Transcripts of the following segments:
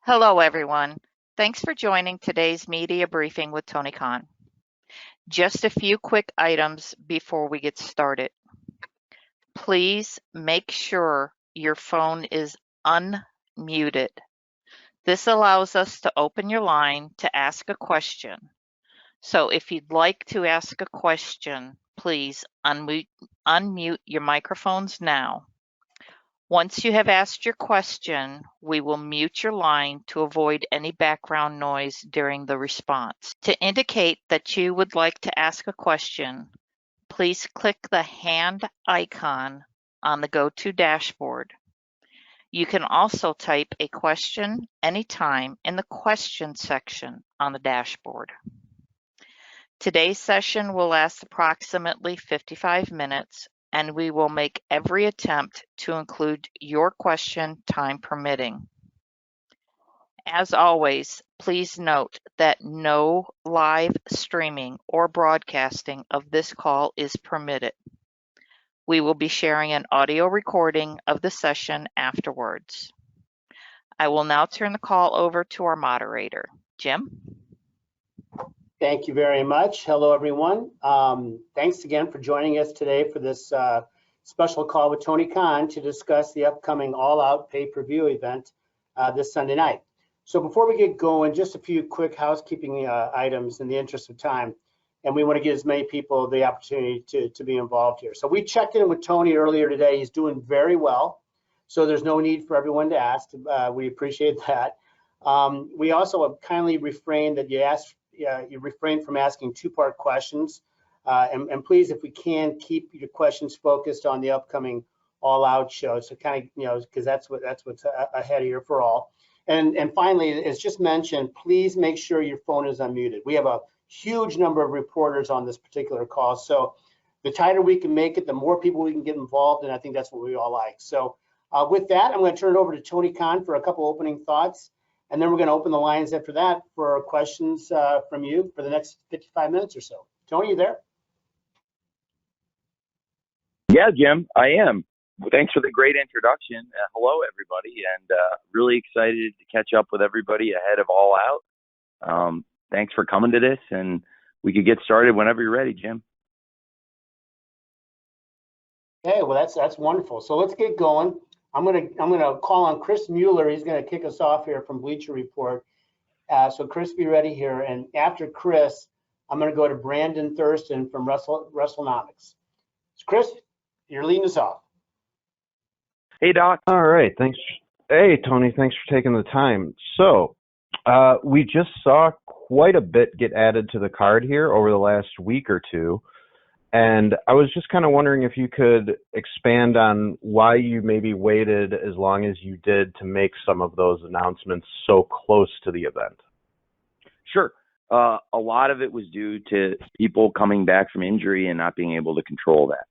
Hello, everyone. Thanks for joining today's media briefing with Tony Khan. Just a few quick items before we get started. Please make sure your phone is unmuted. This allows us to open your line to ask a question. So if you'd like to ask a question, please unmute your microphones now. Once you have asked your question, we will mute your line to avoid any background noise during the response. To indicate that you would like to ask a question, please click the hand icon on the GoTo dashboard. You can also type a question anytime in the question section on the dashboard. Today's session will last approximately 55 minutes, and we will make every attempt to include your question, time permitting. As always, please note that no live streaming or broadcasting of this call is permitted. We will be sharing an audio recording of the session afterwards. I will now turn the call over to our moderator, Jim. Thank you very much. Hello, everyone. Thanks again for joining us today for this special call with Tony Khan to discuss the upcoming All Out pay-per-view event this Sunday night. So before we get going, just a few quick housekeeping items in the interest of time, and we want to give as many people the opportunity to be involved here. So we checked in with Tony earlier today. He's doing very well, so there's no need for everyone to ask. We appreciate that. We also have kindly refrained that you refrain from asking two-part questions. And please, if we can, keep your questions focused on the upcoming All Out show. So kind of, because that's what's ahead here for all. And finally, as just mentioned, please make sure your phone is unmuted. We have a huge number of reporters on this particular call. So the tighter we can make it, the more people we can get involved, and I think that's what we all like. So with that, I'm going to turn it over to Tony Khan for a couple opening thoughts. And then we're going to open the lines after that for questions from you for the next 55 minutes or so. Tony, you there? Yeah, Jim, I am. Thanks for the great introduction. Hello, everybody, and really excited to catch up with everybody ahead of All Out. Thanks for coming to this, and we could get started whenever you're ready, Jim. Okay, well, that's wonderful. So let's get going. I'm gonna call on Chris Mueller. He's gonna kick us off here from Bleacher Report. So Chris, be ready here. And after Chris, I'm gonna go to Brandon Thurston from WrestleNomics. So Chris, you're leading us off. Hey, Doc. All right, thanks. Hey, Tony, thanks for taking the time. So we just saw quite a bit get added to the card here over the last week or two. And I was just kind of wondering if you could expand on why you maybe waited as long as you did to make some of those announcements so close to the event. Sure. A lot of it was due to people coming back from injury and not being able to control that.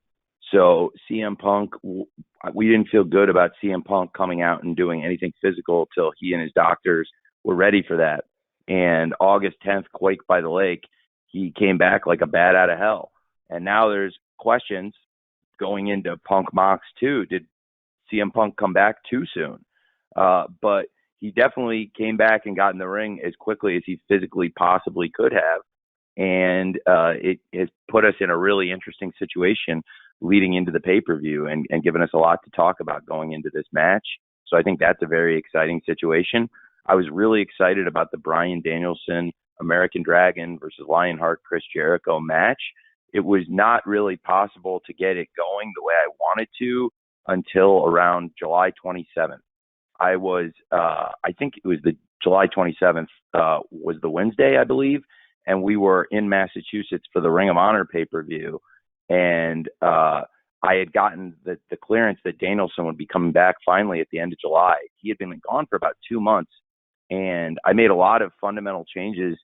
So CM Punk, we didn't feel good about CM Punk coming out and doing anything physical till he and his doctors were ready for that. And August 10th, Quake by the Lake, he came back like a bat out of hell. And now there's questions going into Punk Mox 2. Did CM Punk come back too soon? But he definitely came back and got in the ring as quickly as he physically possibly could have. And it has put us in a really interesting situation leading into the pay-per-view and given us a lot to talk about going into this match. So I think that's a very exciting situation. I was really excited about the Bryan Danielson, American Dragon versus Lionheart Chris Jericho match. It was not really possible to get it going the way I wanted to until around July 27th. I think it was the July 27th was the Wednesday, I believe, and we were in Massachusetts for the Ring of Honor pay-per-view. And I had gotten the clearance that Danielson would be coming back finally at the end of July. He had been gone for about 2 months, and I made a lot of fundamental changes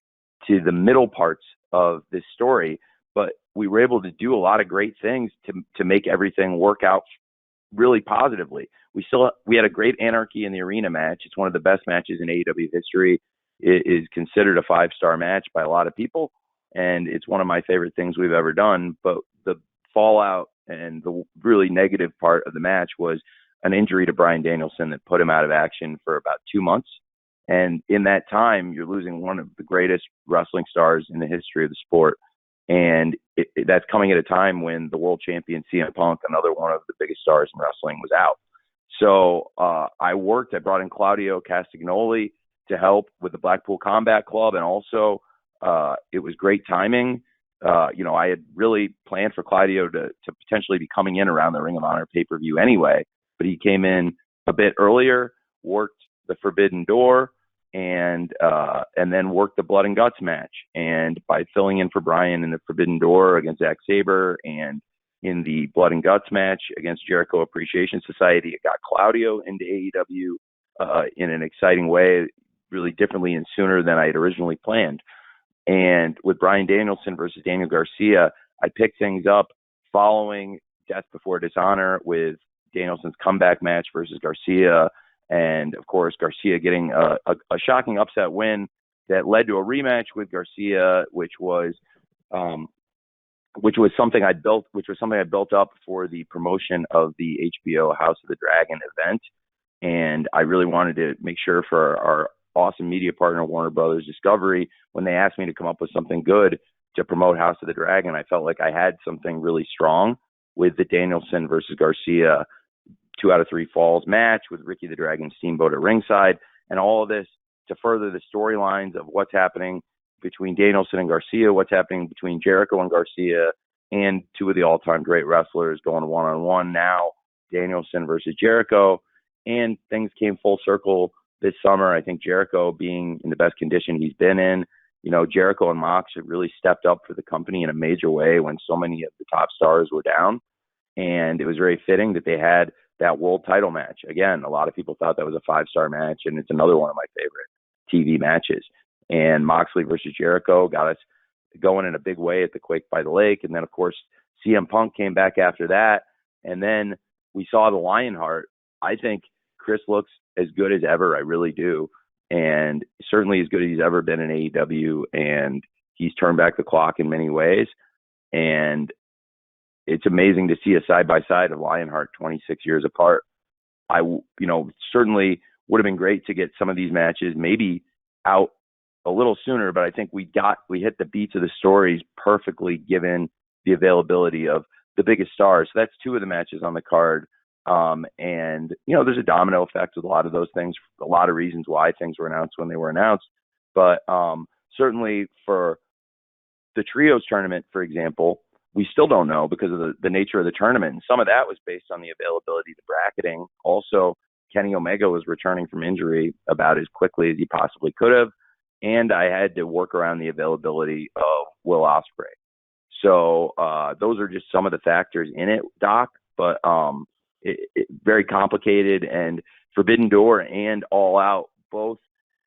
to the middle parts of this story, but we were able to do a lot of great things to make everything work out really positively. We had a great Anarchy in the Arena match. It's one of the best matches in AEW history. It is considered a 5-star match by a lot of people, and it's one of my favorite things we've ever done. But the fallout and the really negative part of the match was an injury to Bryan Danielson that put him out of action for about 2 months. And in that time, you're losing one of the greatest wrestling stars in the history of the sport. And that's coming at a time when the world champion CM Punk, another one of the biggest stars in wrestling, was out. So I brought in Claudio Castagnoli to help with the Blackpool Combat Club. And also it was great timing. I had really planned for Claudio to potentially be coming in around the Ring of Honor pay-per-view anyway, but he came in a bit earlier, worked the Forbidden Door, and then worked the Blood and Guts match. And by filling in for Brian in the Forbidden Door against Zack Sabre and in the Blood and Guts match against Jericho Appreciation Society, it got Claudio into AEW in an exciting way, really differently and sooner than I had originally planned. And with Bryan Danielson versus Daniel Garcia, I picked things up following Death Before Dishonor with Danielson's comeback match versus Garcia. And of course, Garcia getting a shocking upset win that led to a rematch with Garcia, which was something I built up for the promotion of the HBO House of the Dragon event. And I really wanted to make sure for our awesome media partner, Warner Brothers Discovery, when they asked me to come up with something good to promote House of the Dragon, I felt like I had something really strong with the Danielson versus Garcia 2 out of 3 falls match with Ricky the Dragon Steamboat at ringside, and all of this to further the storylines of what's happening between Danielson and Garcia, what's happening between Jericho and Garcia, and 2 of the all-time great wrestlers going one-on-one now, Danielson versus Jericho. And things came full circle this summer. I think Jericho being in the best condition he's been in. Jericho and Mox have really stepped up for the company in a major way when so many of the top stars were down. And it was very fitting that they had that world title match. Again, a lot of people thought that was a 5-star match, and it's another one of my favorite TV matches. And Moxley versus Jericho got us going in a big way at the Quake by the Lake. And then, of course, CM Punk came back after that. And then we saw the Lionheart. I think Chris looks as good as ever. I really do. And certainly as good as he's ever been in AEW. And he's turned back the clock in many ways. And it's amazing to see a side-by-side of Lionheart 26 years apart. I certainly would have been great to get some of these matches maybe out a little sooner, but I think we hit the beats of the stories perfectly given the availability of the biggest stars. So that's 2 of the matches on the card. And there's a domino effect with a lot of those things, a lot of reasons why things were announced when they were announced. But certainly for the trios tournament, for example, we still don't know because of the nature of the tournament. And some of that was based on the availability of the bracketing. Also, Kenny Omega was returning from injury about as quickly as he possibly could have. And I had to work around the availability of Will Ospreay. So those are just some of the factors in it, Doc. But it very complicated. And Forbidden Door and All Out both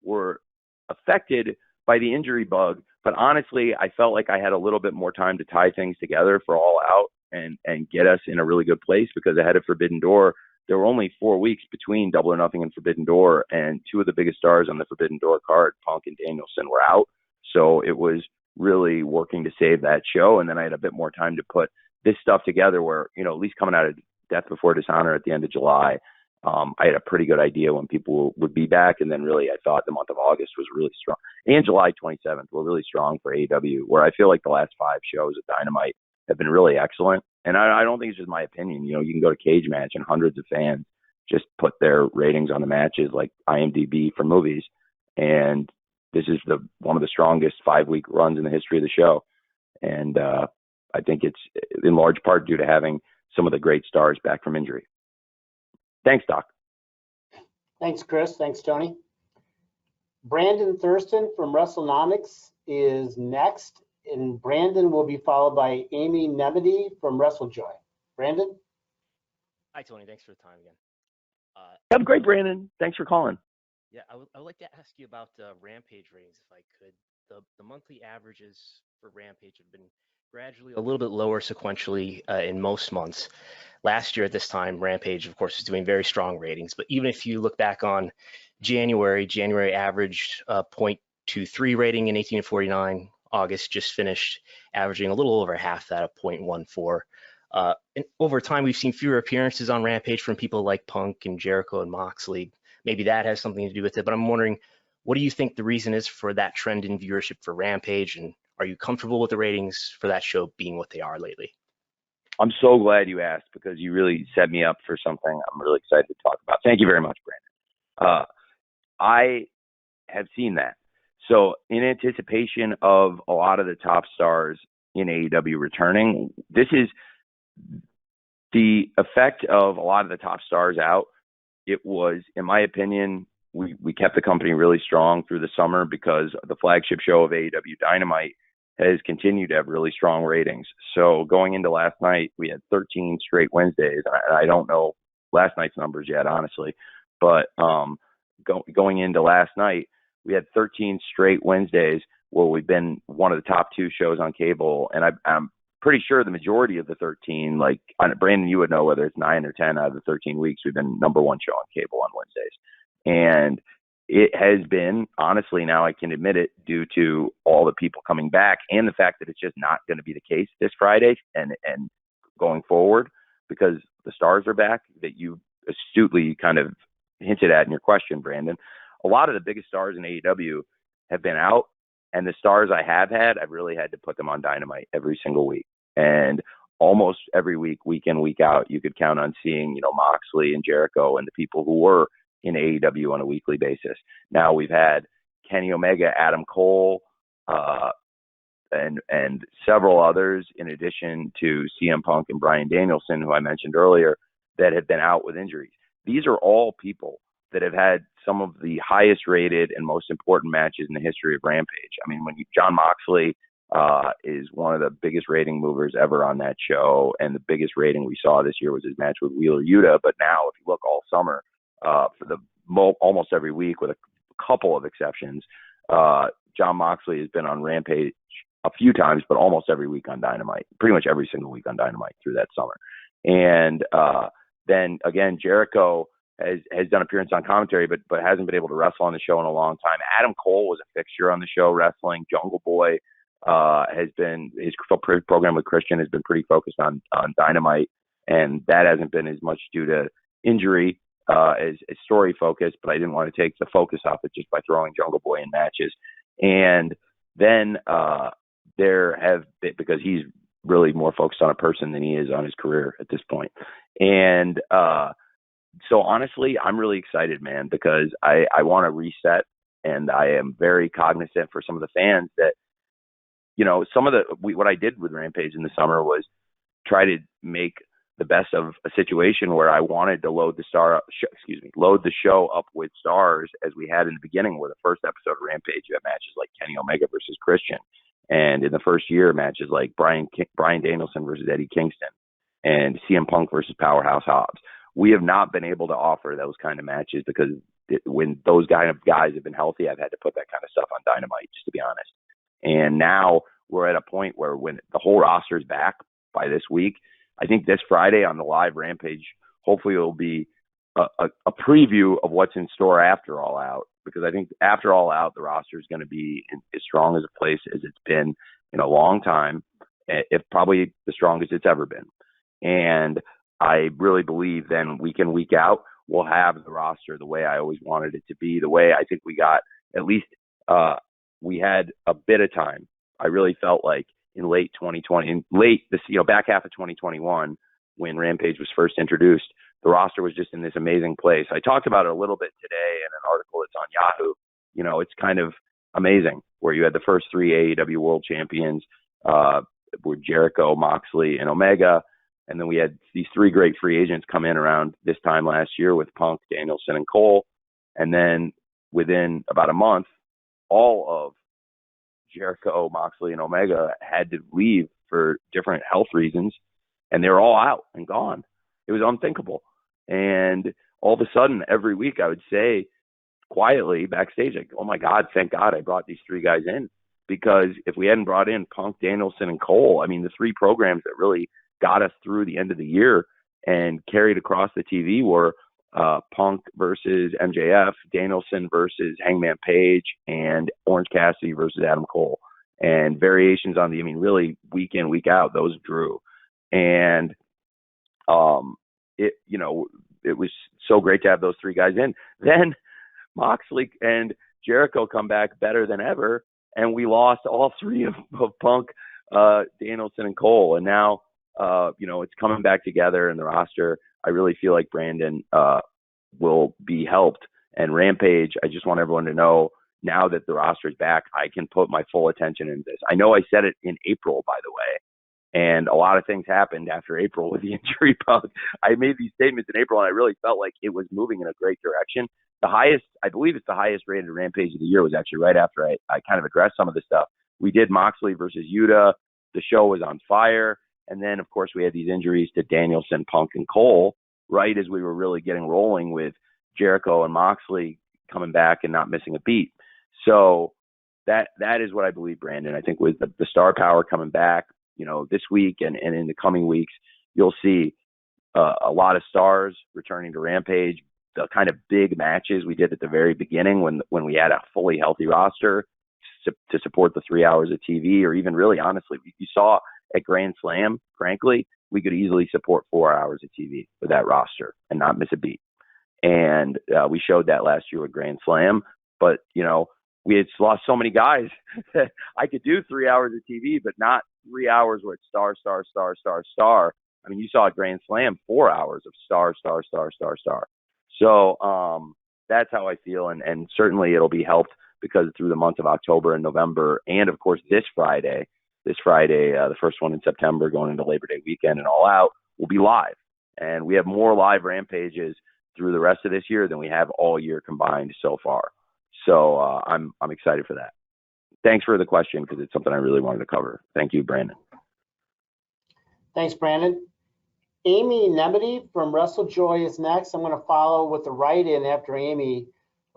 were affected by the injury bug. But honestly, I felt like I had a little bit more time to tie things together for All Out and get us in a really good place, because ahead of Forbidden Door, there were only 4 weeks between Double or Nothing and Forbidden Door, and 2 of the biggest stars on the Forbidden Door card, Punk and Danielson, were out. So it was really working to save that show. And then I had a bit more time to put this stuff together where, at least coming out of Death Before Dishonor at the end of July, I had a pretty good idea when people would be back. And then really, I thought the month of August was really strong. And July 27th were really strong for AEW, where I feel like the last 5 shows of Dynamite have been really excellent. And I don't think it's just my opinion. You can go to Cage Match and hundreds of fans just put their ratings on the matches like IMDb for movies. And this is one of the strongest 5-week runs in the history of the show. And I think it's in large part due to having some of the great stars back from injury. Thanks, Doc. Thanks, Chris. Thanks, Tony. Brandon Thurston from WrestleNomics is next, and Brandon will be followed by Amy Nemedy from WrestleJoy. Brandon? Hi, Tony. Thanks for the time again. Have a great, Brandon. Thanks for calling. Yeah, I would like to ask you about Rampage ratings, if I could. The monthly averages for Rampage have been gradually a little bit lower sequentially in most months. Last year at this time, Rampage, of course, was doing very strong ratings. But even if you look back on January averaged 0.23 rating in 1849. August just finished averaging a little over half that at 0.14. And over time, we've seen fewer appearances on Rampage from people like Punk and Jericho and Moxley. Maybe that has something to do with it. But I'm wondering, What do you think the reason is for that trend in viewership for Rampage, and are you comfortable with the ratings for that show being what they are lately? I'm so glad you asked because you really set me up for something I'm really excited to talk about. Thank you very much, Brandon. I have seen that. So in anticipation of a lot of the top stars in AEW returning, this is the effect of a lot of the top stars out. It was, in my opinion, we kept the company really strong through the summer because the flagship show of AEW Dynamite has continued to have really strong ratings. So going into last night, we had 13 straight Wednesdays. I don't know last night's numbers yet, honestly, but going into last night, we had 13 straight Wednesdays where we've been one of the top 2 shows on cable, and I'm pretty sure the majority of the 13, like Brandon, you would know whether it's 9 or 10 out of the 13 weeks, we've been number 1 show on cable on Wednesdays. And it has been, honestly, now I can admit it, due to all the people coming back and the fact that it's just not going to be the case this Friday and going forward because the stars are back, that you astutely kind of hinted at in your question, Brandon. A lot of the biggest stars in AEW have been out, and the stars I have had, I've really had to put them on Dynamite every single week. And almost every week, week in, week out, you could count on seeing, Moxley and Jericho and the people who were in AEW on a weekly basis. Now we've had Kenny Omega, Adam Cole, and several others, in addition to CM Punk and Bryan Danielson, who I mentioned earlier, that have been out with injuries. These are all people that have had some of the highest rated and most important matches in the history of Rampage. I mean, John Moxley is one of the biggest rating movers ever on that show, and the biggest rating we saw this year was his match with Wheeler Yuta. But now, if you look all summer, for the almost every week, with a couple of exceptions, John Moxley has been on Rampage a few times, but almost every week on Dynamite, pretty much every single week on Dynamite through that summer. And then again, Jericho has done appearance on commentary, but hasn't been able to wrestle on the show in a long time. Adam Cole was a fixture on the show wrestling. Jungle Boy has been, his program with Christian has been pretty focused on Dynamite, and that hasn't been as much due to injury as story focused, but I didn't want to take the focus off it just by throwing Jungle Boy in matches. And then there have been, because he's really more focused on a person than he is on his career at this point. And so honestly, I'm really excited, man, because I want to reset, and I am very cognizant for some of the fans that, what I did with Rampage in the summer was try to make the best of a situation where I wanted to load the show up with stars, as we had in the beginning, where the first episode of Rampage, you had matches like Kenny Omega versus Christian, and in the first year, matches like Bryan Danielson versus Eddie Kingston, and CM Punk versus Powerhouse Hobbs. We have not been able to offer those kind of matches because when those kind of guys have been healthy, I've had to put that kind of stuff on Dynamite, just to be honest. And now we're at a point where when the whole roster is back by this week, I think this Friday on the live Rampage, hopefully it'll be a preview of what's in store after All Out, because I think after All Out, the roster is going to be as strong as a place as it's been in a long time, if probably the strongest it's ever been. And I really believe then week in, week out, we'll have the roster the way I always wanted it to be, the way I think we got, at least we had a bit of time. I really felt like in late 2020, back half of 2021, when Rampage was first introduced, the roster was just in this amazing place. I talked about it a little bit today in an article that's on Yahoo. It's kind of amazing where you had the first 3 AEW World Champions, were Jericho, Moxley, and Omega. And then we had these 3 great free agents come in around this time last year with Punk, Danielson, and Cole. And then within about a month, all of Jericho, Moxley, and Omega had to leave for different health reasons, and they were all out and gone. It was unthinkable. And all of a sudden, every week, I would say quietly backstage, like, oh my God, thank God I brought these 3 guys in. Because if we hadn't brought in Punk, Danielson, and Cole, I mean, the 3 programs that really got us through the end of the year and carried across the TV were Punk versus MJF, Danielson versus Hangman Page, and Orange Cassidy versus Adam Cole. And variations on really week in, week out, those drew. And it was so great to have those 3 guys in. Then Moxley and Jericho come back better than ever, and we lost all three of Punk, Danielson, and Cole, and now it's coming back together in the roster. I really feel like Brandon will be helped, and Rampage. I just want everyone to know now that the roster is back, I can put my full attention into this. I know I said it in April, by the way. And a lot of things happened after April with the injury bug. I made these statements in April, and I really felt like it was moving in a great direction. The highest, I believe it's the highest rated Rampage of the year, was actually right after I kind of addressed some of this stuff. We did Moxley versus Yuta. The show was on fire. And then, of course, we had these injuries to Danielson, Punk, and Cole, right as we were really getting rolling with Jericho and Moxley coming back and not missing a beat. So that is what I believe, Brandon. I think with the star power coming back, this week and in the coming weeks, you'll see a lot of stars returning to Rampage. The kind of big matches we did at the very beginning when we had a fully healthy roster to support the 3 hours of TV, or even really honestly, you saw at Grand Slam, frankly, we could easily support 4 hours of TV with that roster and not miss a beat. And we showed that last year with Grand Slam, but we had lost so many guys that I could do 3 hours of TV, but not 3 hours where it's star, star, star, star, star. I mean, you saw at Grand Slam 4 hours of star, star, star, star, star. So that's how I feel, and certainly it'll be helped because through the month of October and November, and of course this Friday, the first one in September, going into Labor Day weekend and All Out, will be live, and we have more live Rampages through the rest of this year than we have all year combined so far. So I'm excited for that. Thanks for the question, because it's something I really wanted to cover. Thank you, Brandon. Thanks, Brandon. Amy Nemedy from WrestleJoy is next. I'm going to follow with the write-in after Amy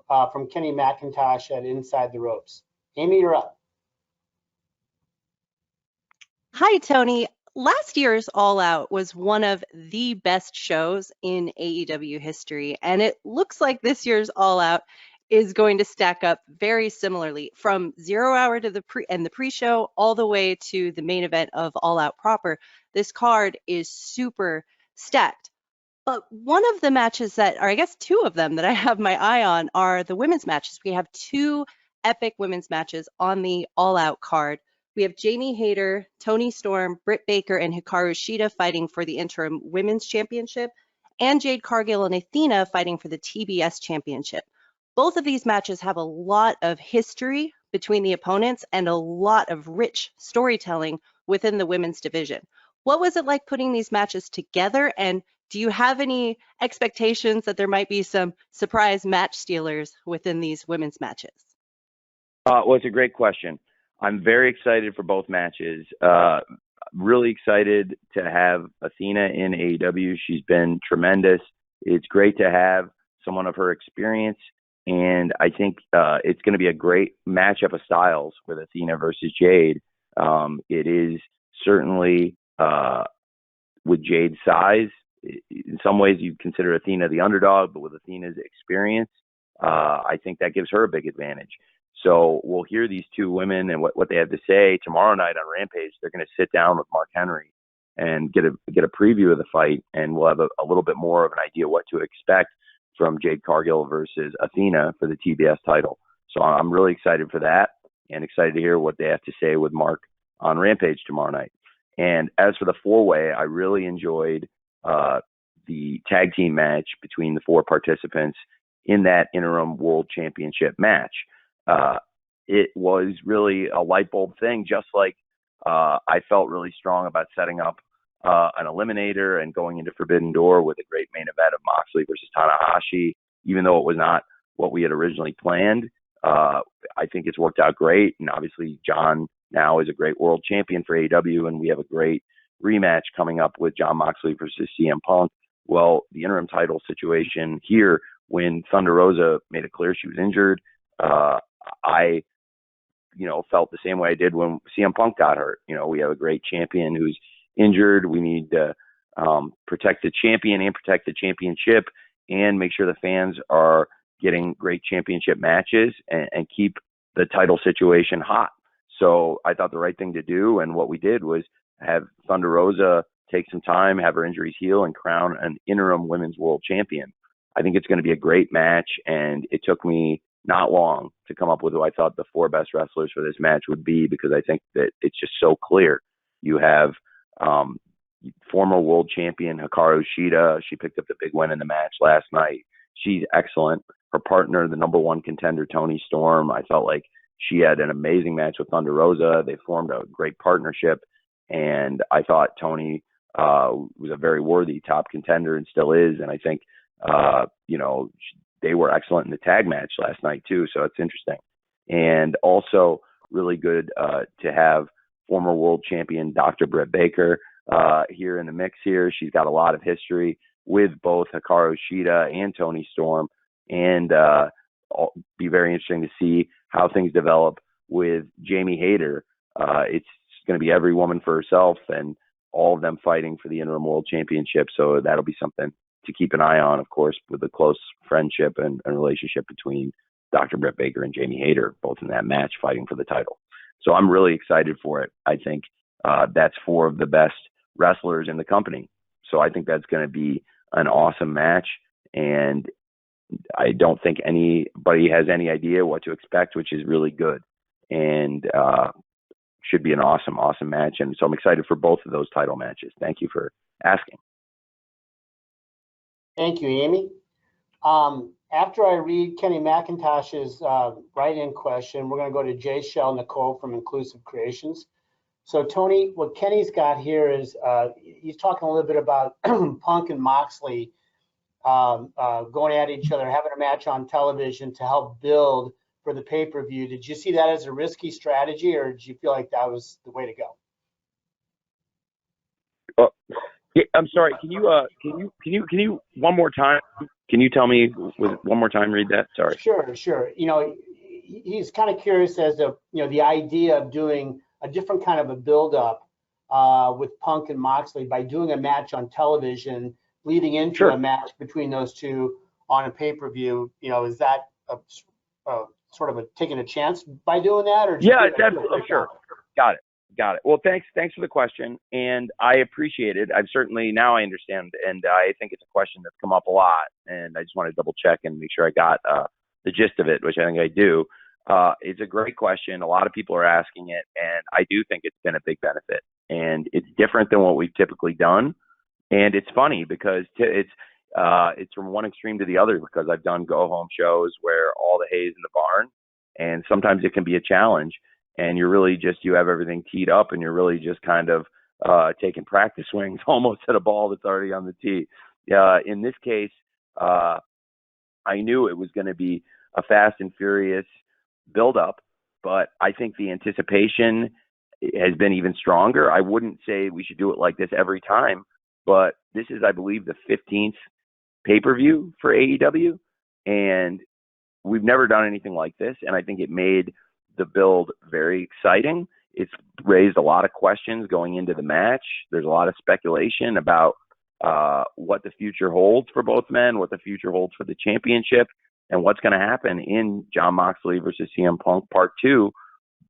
from Kenny McIntosh at Inside the Ropes. Amy, you're up. Hi, Tony. Last year's All Out was one of the best shows in AEW history, and it looks like this year's All Out is going to stack up very similarly, from 0 hour to the pre-show all the way to the main event of All Out proper. This card is super stacked. But one of the matches or I guess two of them that I have my eye on, are the women's matches. We have two epic women's matches on the All Out card. We have Jamie Hayter, Toni Storm, Britt Baker, and Hikaru Shida fighting for the interim women's championship, and Jade Cargill and Athena fighting for the TBS championship. Both of these matches have a lot of history between the opponents and a lot of rich storytelling within the women's division. What was it like putting these matches together, and do you have any expectations that there might be some surprise match stealers within these women's matches? Well, it's a great question. I'm very excited for both matches. Really excited to have Athena in AEW. She's been tremendous. It's great to have someone of her experience, and I think it's going to be a great matchup of styles with Athena versus Jade. It is certainly with Jade's size. In some ways, you consider Athena the underdog, but with Athena's experience, I think that gives her a big advantage. So we'll hear these two women and what they have to say tomorrow night on Rampage. They're going to sit down with Mark Henry and get a preview of the fight, and we'll have a little bit more of an idea what to expect from Jade Cargill versus Athena for the TBS title. So I'm really excited for that, and excited to hear what they have to say with Mark on Rampage tomorrow night. And as for the four-way, I really enjoyed the tag team match between the four participants in that interim world championship match. It was really a light bulb thing, just like I felt really strong about setting up an eliminator and going into Forbidden Door with a great main event of Moxley versus Tanahashi, even though it was not what we had originally planned. I think it's worked out great, and obviously John now is a great world champion for AEW, and we have a great rematch coming up with John Moxley versus CM Punk. Well, the interim title situation here, when Thunder Rosa made it clear she was injured, I felt the same way I did when CM Punk got hurt. We have a great champion who's injured. We need to protect the champion and protect the championship, and make sure the fans are getting great championship matches and keep the title situation hot. So I thought the right thing to do, and what we did, was have Thunder Rosa take some time, have her injuries heal, and crown an interim women's world champion. I think it's going to be a great match, and it took me not long to come up with who I thought the 4 best wrestlers for this match would be, because I think that it's just so clear. You have former world champion Hikaru Shida. She picked up the big win in the match last night. She's excellent. Her partner, the number 1 contender, Toni Storm, I felt like she had an amazing match with Thunder Rosa. They formed a great partnership, and I thought Toni was a very worthy top contender and still is. And I think, they were excellent in the tag match last night too, so it's interesting. And also really good to have former world champion Dr. Britt Baker here in the mix here. She's got a lot of history with both Hikaru Shida and Toni Storm, and be very interesting to see how things develop with Jamie Hayter. It's going to be every woman for herself, and all of them fighting for the interim world championship. So that'll be something to keep an eye on, of course, with the close friendship and relationship between Dr. Britt Baker and Jamie Hayter, both in that match fighting for the title. So I'm really excited for it. I think that's 4 of the best wrestlers in the company. So I think that's going to be an awesome match. And I don't think anybody has any idea what to expect, which is really good. And should be an awesome, awesome match. And so I'm excited for both of those title matches. Thank you for asking. Thank you, Amy. After I read Kenny McIntosh's write-in question, we're going to go to Jay Shell Nicole from Inclusive Creations. So, Tony, what Kenny's got here is he's talking a little bit about Punk and Moxley going at each other, having a match on television to help build for the pay-per-view. Did you see that as a risky strategy, or did you feel like that was the way to go? Yeah, I'm sorry. Can you one more time? Can you tell me one more time? Read that. Sorry. Sure. He's kind of curious as to the idea of doing a different kind of a build-up with Punk and Moxley by doing a match on television, leading into a match between those two on a pay-per-view. Is that sort of taking a chance by doing that, or it's absolutely sure. Got it. Well, thanks for the question, and I appreciate it. I've certainly now I understand, and I think it's a question that's come up a lot, and I just want to double check and make sure I got the gist of it, which I think I do. It's a great question. A lot of people are asking it, and I do think it's been a big benefit, and it's different than what we've typically done, and it's funny because it's from one extreme to the other, because I've done go-home shows where all the hay's in the barn, and sometimes it can be a challenge. And you're really you have everything teed up, and you're really just kind of taking practice swings almost at a ball that's already on the tee. In this case, I knew it was going to be a fast and furious build-up, but I think the anticipation has been even stronger. I wouldn't say we should do it like this every time, but this is, I believe, the 15th pay-per-view for AEW, and we've never done anything like this, and I think it made the build very exciting. It's raised a lot of questions going into the match. There's a lot of speculation about what the future holds for both men, what the future holds for the championship, and what's going to happen in Jon Moxley versus CM Punk Part 2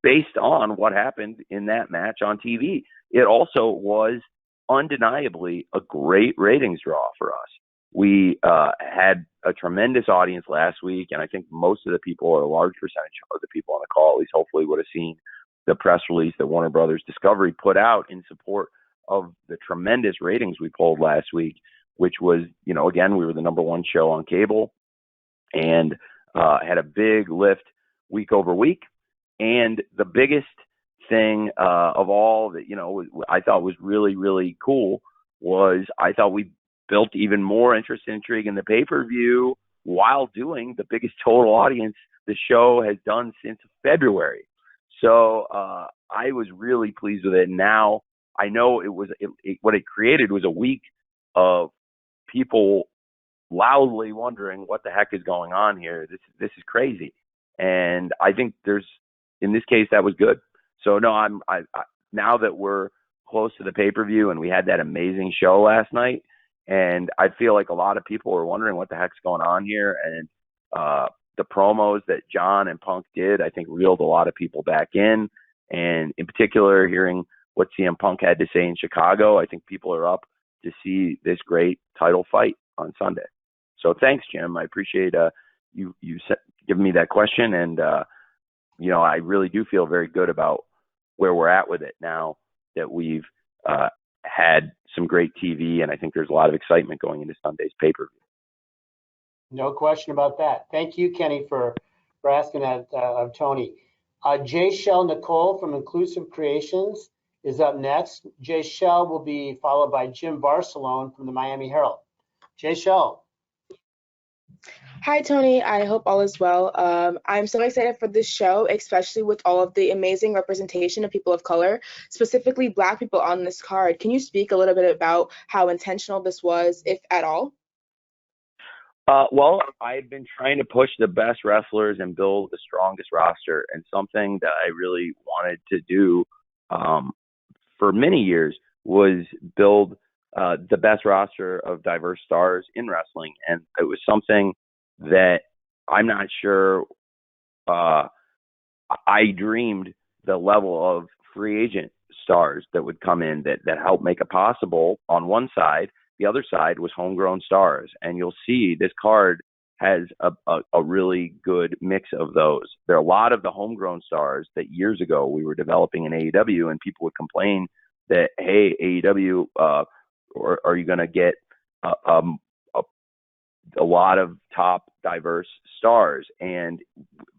based on what happened in that match on TV. It also was undeniably a great ratings draw for us. We had a tremendous audience last week, and I think most of the people, or a large percentage of the people on the call, at least hopefully would have seen the press release that Warner Brothers Discovery put out in support of the tremendous ratings we pulled last week, which was, again, we were the number 1 show on cable and had a big lift week over week. And the biggest thing of all that, I thought was really, really cool was I thought we built even more interest and intrigue in the pay-per-view while doing the biggest total audience the show has done since February. So I was really pleased with it. Now I know what it created was a week of people loudly wondering what the heck is going on here. This is crazy. And I think in this case, that was good. So no, I now that we're close to the pay-per-view and we had that amazing show last night, and I feel like a lot of people are wondering what the heck's going on here. And the promos that John and Punk did, I think, reeled a lot of people back in. And in particular, hearing what CM Punk had to say in Chicago, I think people are up to see this great title fight on Sunday. So thanks, Jim. I appreciate given me that question, and I really do feel very good about where we're at with it now that we've had some great TV, and I think there's a lot of excitement going into Sunday's pay-per-view. No question about that. Thank you, Kenny, for asking that of Tony. Jay Shell Nicole from Inclusive Creations is up next. Jay Shell will be followed by Jim Barcelone from the Miami Herald. Jay Shell. Hi, Tony. I hope all is well. I'm so excited for this show, especially with all of the amazing representation of people of color, specifically Black people on this card. Can you speak a little bit about how intentional this was, if at all? Well, I've been trying to push the best wrestlers and build the strongest roster, and something that I really wanted to do for many years was build the best roster of diverse stars in wrestling. And it was something that I'm not sure I dreamed the level of free agent stars that would come in that help make it possible on one side. The other side was homegrown stars. And you'll see this card has a really good mix of those. There are a lot of the homegrown stars that years ago we were developing in AEW, and people would complain that, hey, AEW, are you going to get a lot of top diverse stars? And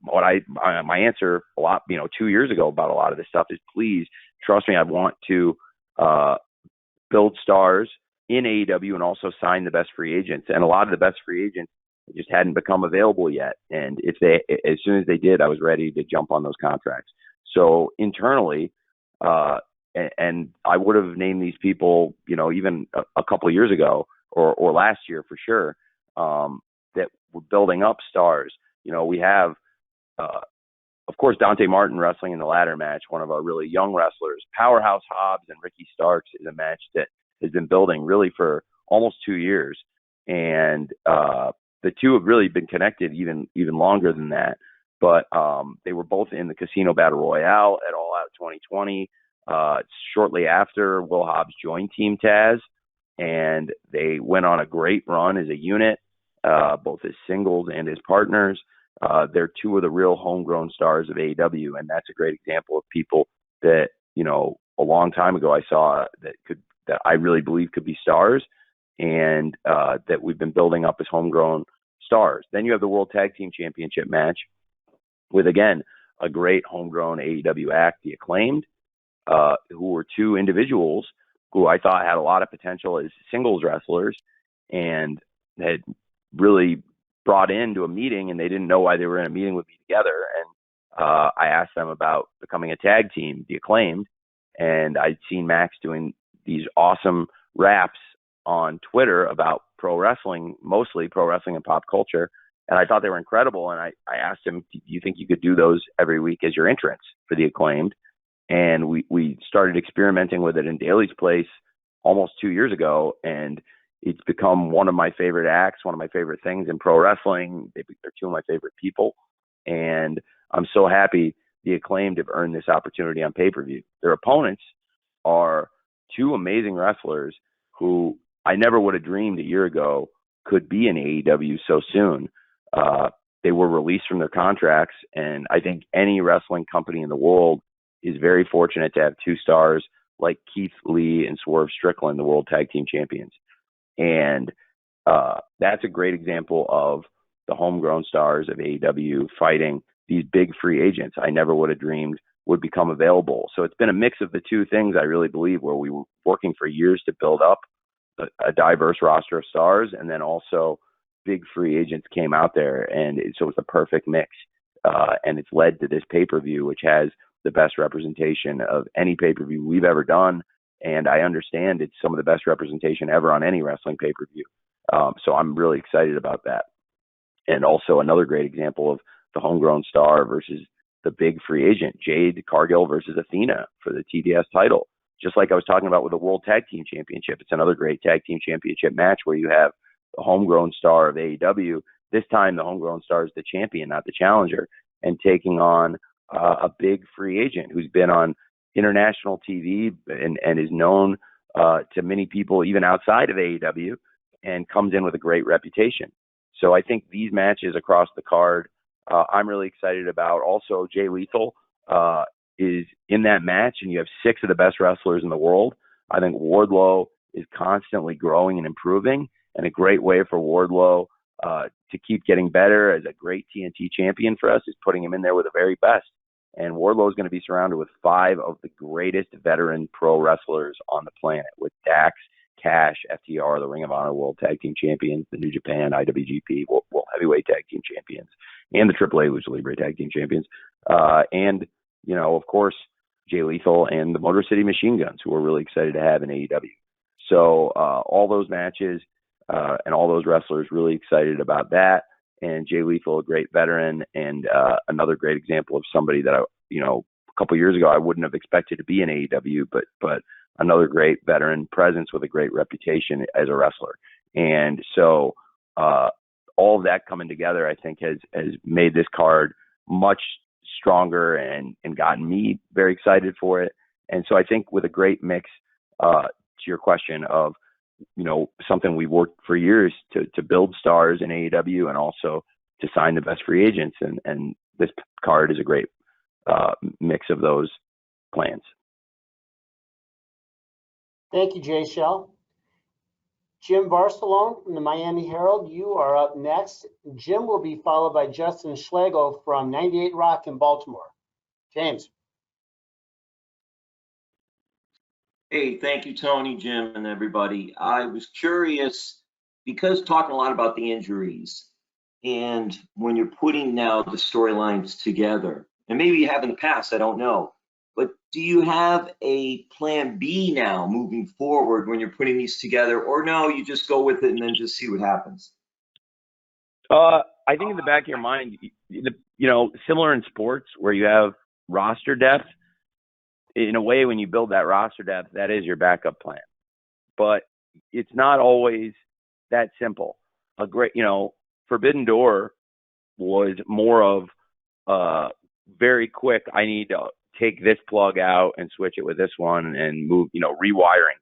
my answer a lot, 2 years ago about a lot of this stuff is, please trust me. I want to build stars in AEW and also sign the best free agents. And a lot of the best free agents just hadn't become available yet. And as soon as they did, I was ready to jump on those contracts. So internally, and I would have named these people, even a couple of years ago or last year for sure, that we're building up stars. We have, of course, Dante Martin wrestling in the ladder match, one of our really young wrestlers. Powerhouse Hobbs and Ricky Starks is a match that has been building really for almost 2 years. And the two have really been connected even longer than that. But they were both in the Casino Battle Royale at All Out 2020. Shortly after, Will Hobbs joined Team Taz, and they went on a great run as a unit, both as singles and as partners. They're two of the real homegrown stars of AEW, and that's a great example of people that, a long time ago I saw that I really believe could be stars, and that we've been building up as homegrown stars. Then you have the World Tag Team Championship match with, again, a great homegrown AEW act, The Acclaimed, who were two individuals who I thought had a lot of potential as singles wrestlers and had really brought into a meeting, and they didn't know why they were in a meeting with me together. And I asked them about becoming a tag team, The Acclaimed, and I'd seen Max doing these awesome raps on Twitter about pro wrestling, mostly pro wrestling and pop culture. And I thought they were incredible. And I asked him, do you think you could do those every week as your entrance for The Acclaimed? And we started experimenting with it in Daly's Place almost 2 years ago. And it's become one of my favorite acts, one of my favorite things in pro wrestling. They're two of my favorite people. And I'm so happy The Acclaimed have earned this opportunity on pay-per-view. Their opponents are two amazing wrestlers who I never would have dreamed a year ago could be in AEW so soon. They were released from their contracts, and I think any wrestling company in the world is very fortunate to have two stars like Keith Lee and Swerve Strickland, the World Tag Team Champions. And that's a great example of the homegrown stars of AEW fighting these big free agents I never would have dreamed would become available. So it's been a mix of the two things, I really believe, where we were working for years to build up a diverse roster of stars, and then also big free agents came out there, and so it's a perfect mix. And it's led to this pay-per-view, which has the best representation of any pay-per-view we've ever done. And I understand it's some of the best representation ever on any wrestling pay-per-view. So I'm really excited about that. And also another great example of the homegrown star versus the big free agent, Jade Cargill versus Athena for the TBS title. Just like I was talking about with the World Tag Team Championship, it's another great tag team championship match where you have the homegrown star of AEW. This time, the homegrown star is the champion, not the challenger, and taking on a big free agent who's been on international TV and is known to many people even outside of AEW, and comes in with a great reputation. So I think these matches across the card, I'm really excited about. Also, Jay Lethal is in that match, and you have 6 of the best wrestlers in the world. I think Wardlow is constantly growing and improving, and a great way for Wardlow to keep getting better as a great TNT champion for us is putting him in there with the very best. And Wardlow is going to be surrounded with 5 of the greatest veteran pro wrestlers on the planet, with Dax, Cash, FTR, the Ring of Honor World Tag Team Champions, the New Japan IWGP World Heavyweight Tag Team Champions, and the AAA Lucha Libre Tag Team Champions. And, of course, Jay Lethal and the Motor City Machine Guns, who we're really excited to have in AEW. So all those matches and all those wrestlers, really excited about that. And Jay Lethal, a great veteran, and another great example of somebody that a couple years ago I wouldn't have expected to be in AEW, but another great veteran presence with a great reputation as a wrestler. And so all of that coming together, I think, has made this card much stronger and gotten me very excited for it. And so I think with a great mix, to your question of, something we've worked for years to build stars in AEW and also to sign the best free agents. And this card is a great mix of those plans. Thank you, Jay Shell. Jim Barcelone from the Miami Herald, you are up next. Jim will be followed by Justin Schlegel from 98 Rock in Baltimore. James. Hey, thank you, Tony, Jim, and everybody. I was curious, because talking a lot about the injuries, and when you're putting now the storylines together, and maybe you have in the past, I don't know, but do you have a plan B now moving forward when you're putting these together, or no, you just go with it and then just see what happens? I think in the back of your mind, similar in sports where you have roster depth, in a way, when you build that roster depth, that is your backup plan. But it's not always that simple. A great, Forbidden Door was more of very quick. I need to take this plug out and switch it with this one and move, rewiring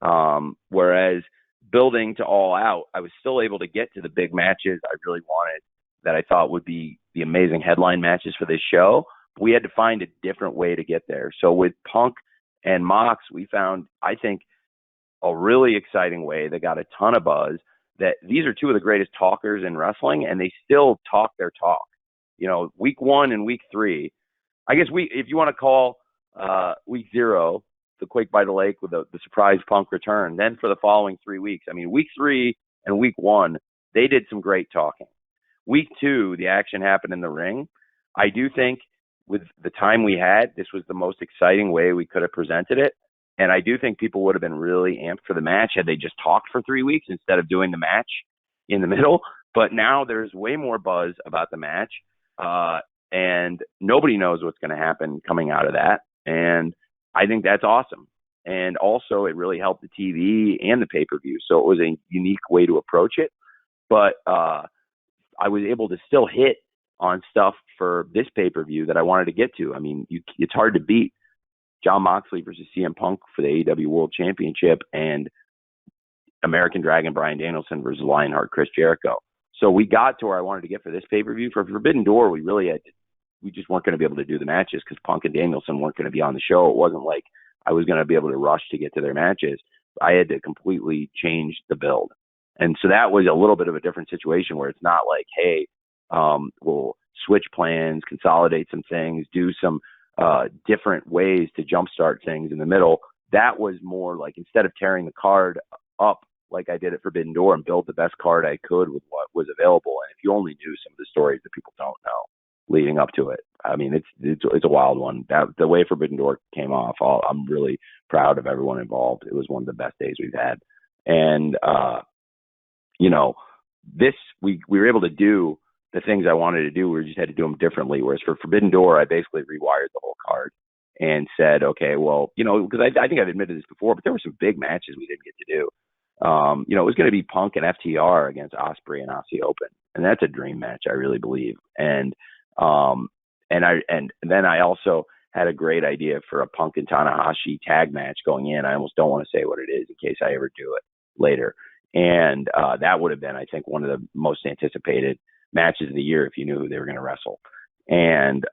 things. Whereas building to All Out, I was still able to get to the big matches I really wanted that I thought would be the amazing headline matches for this show. We had to find a different way to get there. So with Punk and Mox, we found, I think, a really exciting way that got a ton of buzz, that these are 2 of the greatest talkers in wrestling, and they still talk their talk. Week 1 and week 3, I guess if you want to call week 0 the Quake by the Lake with the surprise Punk return, then for the following 3 weeks, week 3 and week 1, they did some great talking. Week 2, the action happened in the ring. I do think with the time we had, this was the most exciting way we could have presented it. And I do think people would have been really amped for the match had they just talked for 3 weeks instead of doing the match in the middle. But now there's way more buzz about the match. And nobody knows what's going to happen coming out of that. And I think that's awesome. And also it really helped the TV and the pay-per-view. So it was a unique way to approach it. But I was able to still hit on stuff for this pay-per-view that I wanted to get to. It's hard to beat Jon Moxley versus CM Punk for the AEW World Championship and American Dragon Bryan Danielson versus Lionheart Chris Jericho. So we got to where I wanted to get for this pay-per-view. For Forbidden Door, we just weren't going to be able to do the matches because Punk and Danielson weren't going to be on the show. It wasn't like I was going to be able to rush to get to their matches. I had to completely change the build. And so that was a little bit of a different situation where it's not like, hey, we'll switch plans, consolidate some things, do some different ways to jumpstart things in the middle. That was more like, instead of tearing the card up like I did at Forbidden Door and build the best card I could with what was available. And if you only knew some of the stories that people don't know leading up to it, it's a wild one. The way Forbidden Door came off, I'm really proud of everyone involved. It was one of the best days we've had. And, this, we were able to do the things I wanted to do. We just had to do them differently. Whereas for Forbidden Door, I basically rewired the whole card and said, okay, well, because I think I've admitted this before, but there were some big matches we didn't get to do. It was going to be Punk and FTR against Ospreay and Aussie Open. And that's a dream match, I really believe. And then I also had a great idea for a Punk and Tanahashi tag match going in. I almost don't want to say what it is in case I ever do it later. And that would have been, I think, one of the most anticipated matches of the year if you knew who they were going to wrestle. And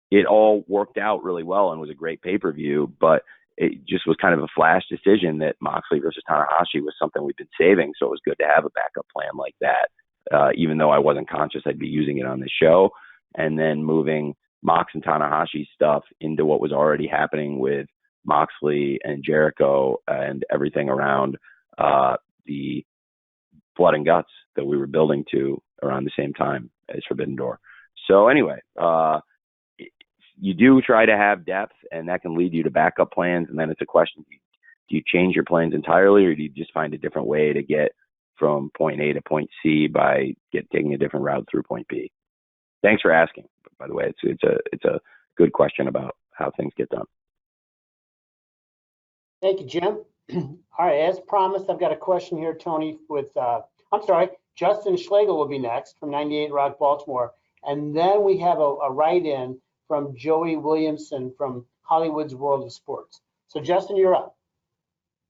it all worked out really well and was a great pay-per-view, but it just was kind of a flash decision that Moxley versus Tanahashi was something we've been saving. So it was good to have a backup plan like that, even though I wasn't conscious I'd be using it on the show. And then moving Mox and Tanahashi stuff into what was already happening with Moxley and Jericho and everything around the blood and guts that we were building to around the same time as Forbidden Door. So anyway, you do try to have depth, and that can lead you to backup plans. And then it's a question, do you change your plans entirely, or do you just find a different way to get from point A to point C by taking a different route through point B? Thanks for asking. By the way, it's a good question about how things get done. Thank you, Jim. All right, as promised, I've got a question here, Tony, with, Justin Schlegel will be next from 98 Rock, Baltimore. And then we have a write-in from Joey Williamson from Hollywood's World of Sports. So Justin, you're up.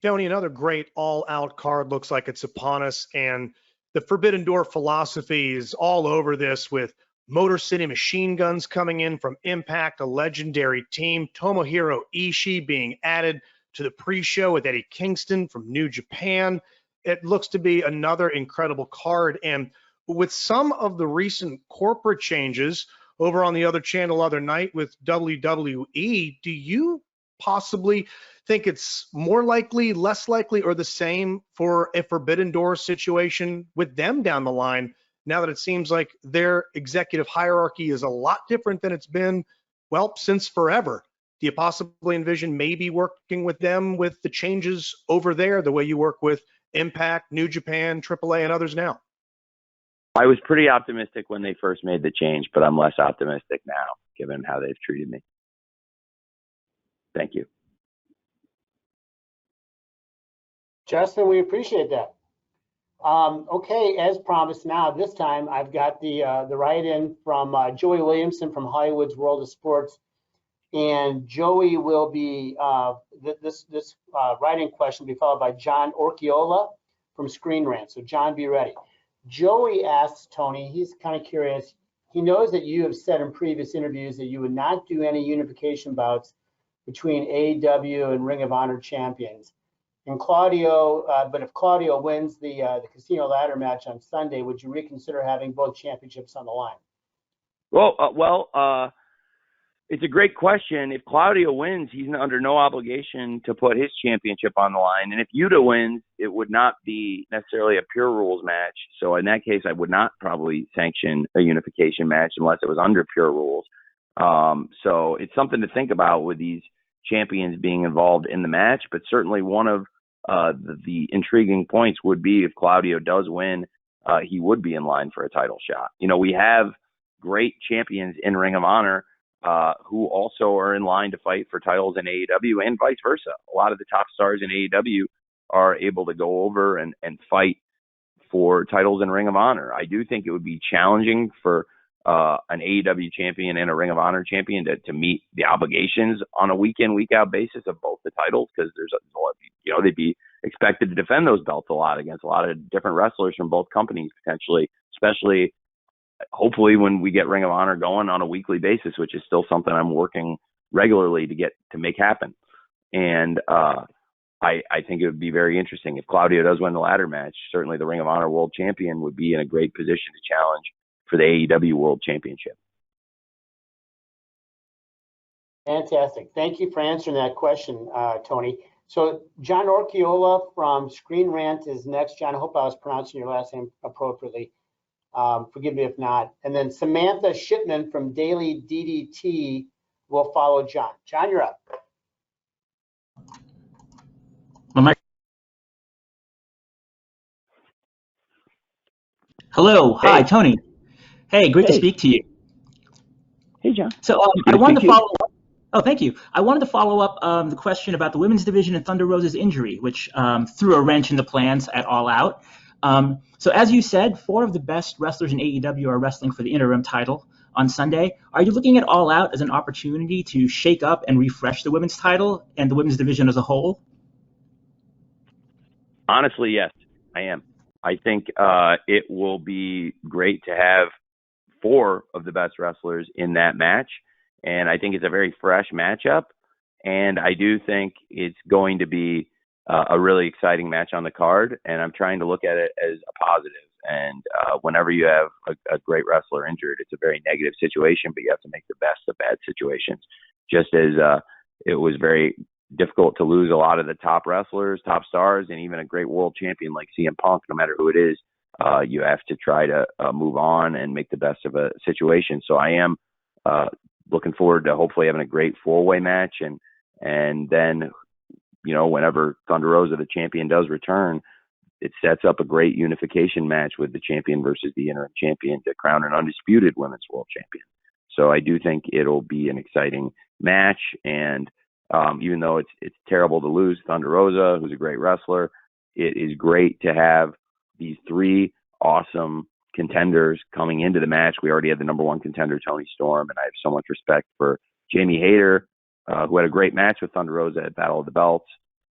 Tony, another great all-out card looks like it's upon us, and the Forbidden Door philosophy is all over this with Motor City Machine Guns coming in from Impact, a legendary team, Tomohiro Ishii being added to the pre-show with Eddie Kingston from New Japan. It looks to be another incredible card, and with some of the recent corporate changes over on the other channel other night with WWE, do you possibly think it's more likely, less likely, or the same for a Forbidden Door situation with them down the line, now that it seems like their executive hierarchy is a lot different than it's been, well, since forever? Do you possibly envision maybe working with them with the changes over there, the way you work with Impact, New Japan, AAA, and others now? I was pretty optimistic when they first made the change, but I'm less optimistic now, given how they've treated me. Thank you. Justin, we appreciate that. Okay, as promised now, this time I've got the write-in from Joey Williamson from Hollywood's World of Sports. And Joey will be, this write-in question will be followed by John Orchiola from Screen Rant. So John, be ready. Joey asks Tony, he's kind of curious. He knows that you have said in previous interviews that you would not do any unification bouts between AEW and Ring of Honor champions. And Claudio, but if Claudio wins the Casino Ladder match on Sunday, would you reconsider having both championships on the line? Well, it's a great question. If Claudio wins, he's under no obligation to put his championship on the line. And if Yuta wins, it would not be necessarily a pure rules match. So in that case, I would not probably sanction a unification match unless it was under pure rules. So it's something to think about with these champions being involved in the match. But certainly one of the intriguing points would be if Claudio does win, he would be in line for a title shot. You know, we have great champions in Ring of Honor who also are in line to fight for titles in AEW and vice versa. A lot of the top stars in AEW are able to go over and fight for titles in Ring of Honor. I do think it would be challenging for an AEW champion and a Ring of Honor champion to meet the obligations on a week-in, week-out basis of both the titles, because there's they'd be expected to defend those belts a lot against a lot of different wrestlers from both companies potentially, especially hopefully when we get Ring of Honor going on a weekly basis, which is still something I'm working regularly to make happen. And I think it would be very interesting if Claudio does win the ladder match. Certainly the Ring of Honor World Champion would be in a great position to challenge for the AEW World Championship. Fantastic. Thank you for answering that question, Tony. So John Orchiola from Screen Rant is next. John, I hope I was pronouncing your last name appropriately. Forgive me if not. And then Samantha Shipman from Daily DDT will follow John. John, you're up. Hello. Hi, Tony. Hey, great to speak to you. Hey, John. So I wanted to follow up. Oh, thank you. I wanted to follow up the question about the women's division and Thunder Rosa's injury, which threw a wrench in the plans at All Out. So as you said, 4 of the best wrestlers in AEW are wrestling for the interim title on Sunday. Are you looking at All Out as an opportunity to shake up and refresh the women's title and the women's division as a whole? Honestly, yes. I am. I think it will be great to have 4 of the best wrestlers in that match. And I think it's a very fresh matchup. And I do think it's going to be a really exciting match on the card. And I'm trying to look at it as a positive. And whenever you have a great wrestler injured, it's a very negative situation, but you have to make the best of bad situations. Just as it was very difficult to lose a lot of the top wrestlers, top stars, and even a great world champion like CM Punk, no matter who it is, you have to try to move on and make the best of a situation. So I am looking forward to hopefully having a great 4-way match. And then, whenever Thunder Rosa, the champion, does return, it sets up a great unification match with the champion versus the interim champion to crown an undisputed women's world champion. So I do think it'll be an exciting match. And even though it's terrible to lose Thunder Rosa, who's a great wrestler, it is great to have these 3 awesome contenders coming into the match. We already had the number 1 contender, Toni Storm, and I have so much respect for Jamie Hayter, who had a great match with Thunder Rosa at Battle of the Belts,